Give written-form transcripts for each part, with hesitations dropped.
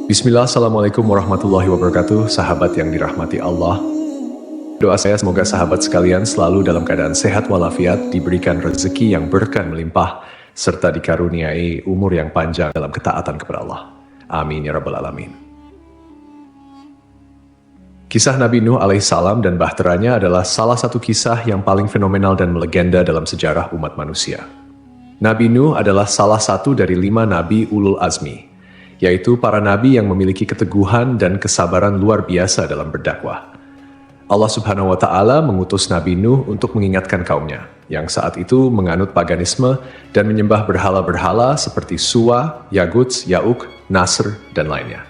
Bismillah, Assalamualaikum warahmatullahi wabarakatuh, sahabat yang dirahmati Allah. Doa saya semoga sahabat sekalian selalu dalam keadaan sehat walafiat, diberikan rezeki yang berkah melimpah, serta dikaruniai umur yang panjang dalam ketaatan kepada Allah. Amin ya rabbal alamin. Kisah Nabi Nuh alaihissalam dan bahteranya adalah salah satu kisah yang paling fenomenal dan melegenda dalam sejarah umat manusia. Nabi Nuh adalah salah satu dari 5 nabi ulul azmi, yaitu para nabi yang memiliki keteguhan dan kesabaran luar biasa dalam berdakwah. Allah Subhanahu wa Ta'ala mengutus Nabi Nuh untuk mengingatkan kaumnya, yang saat itu menganut paganisme dan menyembah berhala-berhala seperti Suwa, Yaguts, Yauk, Nasr, dan lainnya.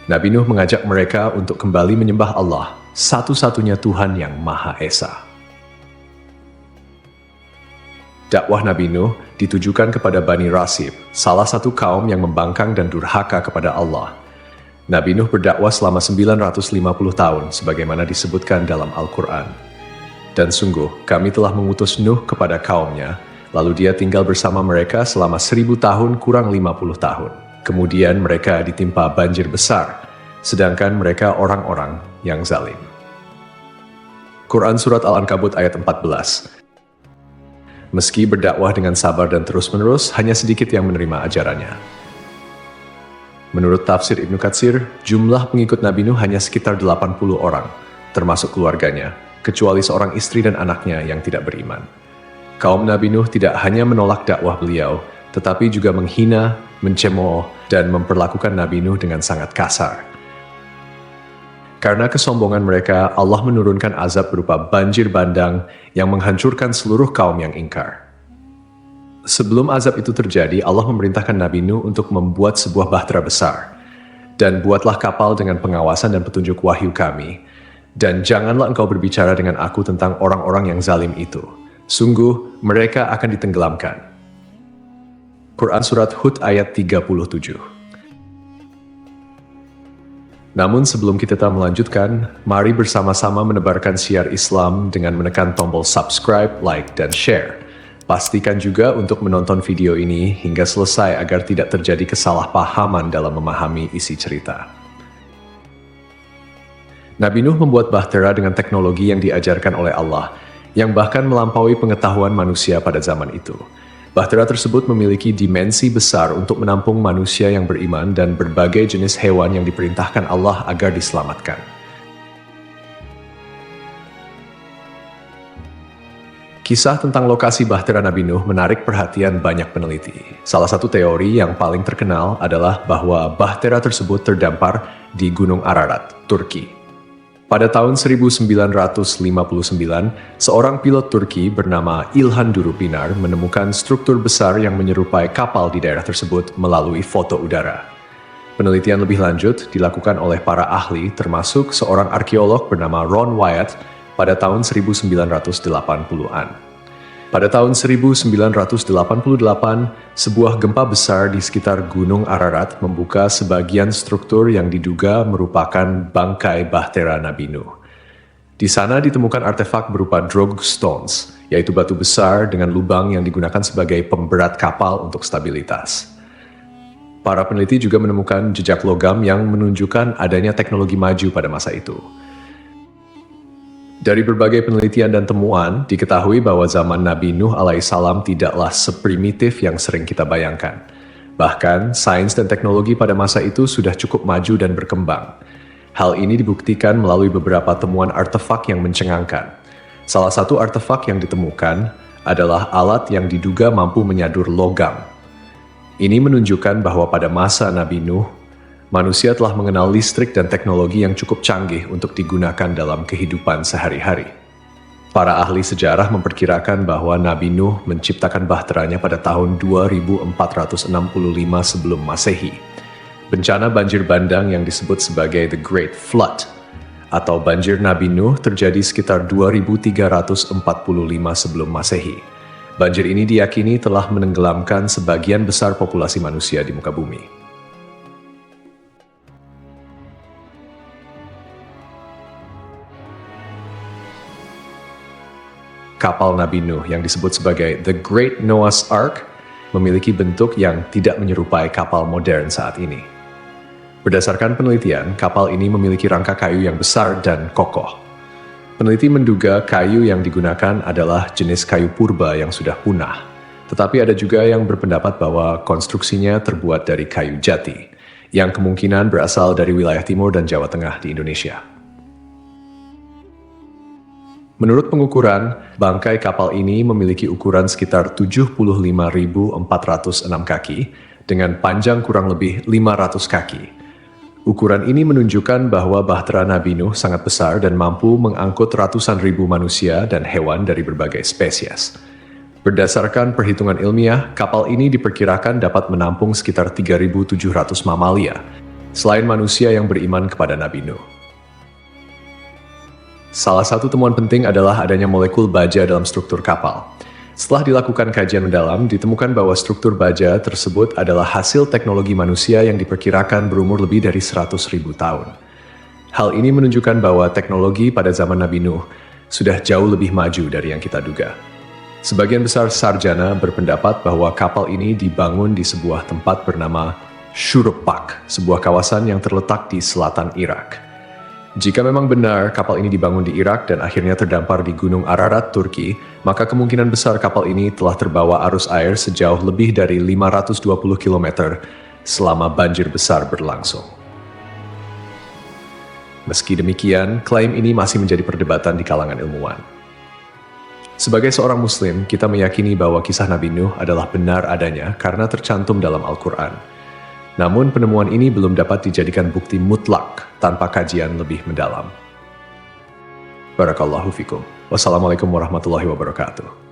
Nabi Nuh mengajak mereka untuk kembali menyembah Allah, satu-satunya Tuhan yang Maha Esa. Dakwah Nabi Nuh ditujukan kepada Bani Rasib, salah satu kaum yang membangkang dan durhaka kepada Allah. Nabi Nuh berdakwah selama 950 tahun, sebagaimana disebutkan dalam Al-Quran. Dan sungguh, kami telah mengutus Nuh kepada kaumnya, lalu dia tinggal bersama mereka selama 1000 tahun kurang 50 tahun. Kemudian mereka ditimpa banjir besar, sedangkan mereka orang-orang yang zalim. Quran Surat Al-Ankabut ayat 14. Meski berdakwah dengan sabar dan terus-menerus, hanya sedikit yang menerima ajarannya. Menurut tafsir Ibnu Katsir, jumlah pengikut Nabi Nuh hanya sekitar 80 orang, termasuk keluarganya, kecuali seorang istri dan anaknya yang tidak beriman. Kaum Nabi Nuh tidak hanya menolak dakwah beliau, tetapi juga menghina, mencemooh, dan memperlakukan Nabi Nuh dengan sangat kasar. Karena kesombongan mereka, Allah menurunkan azab berupa banjir bandang yang menghancurkan seluruh kaum yang ingkar. Sebelum azab itu terjadi, Allah memerintahkan Nabi Nuh untuk membuat sebuah bahtera besar. Dan buatlah kapal dengan pengawasan dan petunjuk wahyu kami. Dan janganlah engkau berbicara dengan aku tentang orang-orang yang zalim itu. Sungguh, mereka akan ditenggelamkan. Quran Surat Hud ayat 37. Namun sebelum kita melanjutkan, mari bersama-sama menebarkan syiar Islam dengan menekan tombol subscribe, like, dan share. Pastikan juga untuk menonton video ini hingga selesai agar tidak terjadi kesalahpahaman dalam memahami isi cerita. Nabi Nuh membuat bahtera dengan teknologi yang diajarkan oleh Allah, yang bahkan melampaui pengetahuan manusia pada zaman itu. Bahtera tersebut memiliki dimensi besar untuk menampung manusia yang beriman dan berbagai jenis hewan yang diperintahkan Allah agar diselamatkan. Kisah tentang lokasi bahtera Nabi Nuh menarik perhatian banyak peneliti. Salah satu teori yang paling terkenal adalah bahwa bahtera tersebut terdampar di Gunung Ararat, Turki. Pada tahun 1959, seorang pilot Turki bernama İlhan Durupinar menemukan struktur besar yang menyerupai kapal di daerah tersebut melalui foto udara. Penelitian lebih lanjut dilakukan oleh para ahli termasuk seorang arkeolog bernama Ron Wyatt pada tahun 1980-an. Pada tahun 1988, sebuah gempa besar di sekitar Gunung Ararat membuka sebagian struktur yang diduga merupakan bangkai bahtera Nabi Nuh. Di sana ditemukan artefak berupa drog stones, yaitu batu besar dengan lubang yang digunakan sebagai pemberat kapal untuk stabilitas. Para peneliti juga menemukan jejak logam yang menunjukkan adanya teknologi maju pada masa itu. Dari berbagai penelitian dan temuan, diketahui bahwa zaman Nabi Nuh alaihissalam tidaklah seprimitif yang sering kita bayangkan. Bahkan, sains dan teknologi pada masa itu sudah cukup maju dan berkembang. Hal ini dibuktikan melalui beberapa temuan artefak yang mencengangkan. Salah satu artefak yang ditemukan adalah alat yang diduga mampu menyadur logam. Ini menunjukkan bahwa pada masa Nabi Nuh, manusia telah mengenal listrik dan teknologi yang cukup canggih untuk digunakan dalam kehidupan sehari-hari. Para ahli sejarah memperkirakan bahwa Nabi Nuh menciptakan bahteranya pada tahun 2465 sebelum Masehi. Bencana banjir bandang yang disebut sebagai The Great Flood atau banjir Nabi Nuh terjadi sekitar 2345 sebelum Masehi. Banjir ini diyakini telah menenggelamkan sebagian besar populasi manusia di muka bumi. Kapal Nabi Nuh yang disebut sebagai The Great Noah's Ark memiliki bentuk yang tidak menyerupai kapal modern saat ini. Berdasarkan penelitian, kapal ini memiliki rangka kayu yang besar dan kokoh. Peneliti menduga kayu yang digunakan adalah jenis kayu purba yang sudah punah. Tetapi ada juga yang berpendapat bahwa konstruksinya terbuat dari kayu jati, yang kemungkinan berasal dari wilayah timur dan Jawa Tengah di Indonesia. Menurut pengukuran, bangkai kapal ini memiliki ukuran sekitar 75.406 kaki dengan panjang kurang lebih 500 kaki. Ukuran ini menunjukkan bahwa Bahtera Nabi Nuh sangat besar dan mampu mengangkut ratusan ribu manusia dan hewan dari berbagai spesies. Berdasarkan perhitungan ilmiah, kapal ini diperkirakan dapat menampung sekitar 3.700 mamalia, selain manusia yang beriman kepada Nabi Nuh. Salah satu temuan penting adalah adanya molekul baja dalam struktur kapal. Setelah dilakukan kajian mendalam, ditemukan bahwa struktur baja tersebut adalah hasil teknologi manusia yang diperkirakan berumur lebih dari 100.000 tahun. Hal ini menunjukkan bahwa teknologi pada zaman Nabi Nuh sudah jauh lebih maju dari yang kita duga. Sebagian besar sarjana berpendapat bahwa kapal ini dibangun di sebuah tempat bernama Shuruppak, sebuah kawasan yang terletak di selatan Irak. Jika memang benar kapal ini dibangun di Irak dan akhirnya terdampar di Gunung Ararat, Turki, maka kemungkinan besar kapal ini telah terbawa arus air sejauh lebih dari 520 km selama banjir besar berlangsung. Meski demikian, klaim ini masih menjadi perdebatan di kalangan ilmuwan. Sebagai seorang Muslim, kita meyakini bahwa kisah Nabi Nuh adalah benar adanya karena tercantum dalam Al-Quran. Namun penemuan ini belum dapat dijadikan bukti mutlak tanpa kajian lebih mendalam. Barakallahu fikum. Wassalamualaikum warahmatullahi wabarakatuh.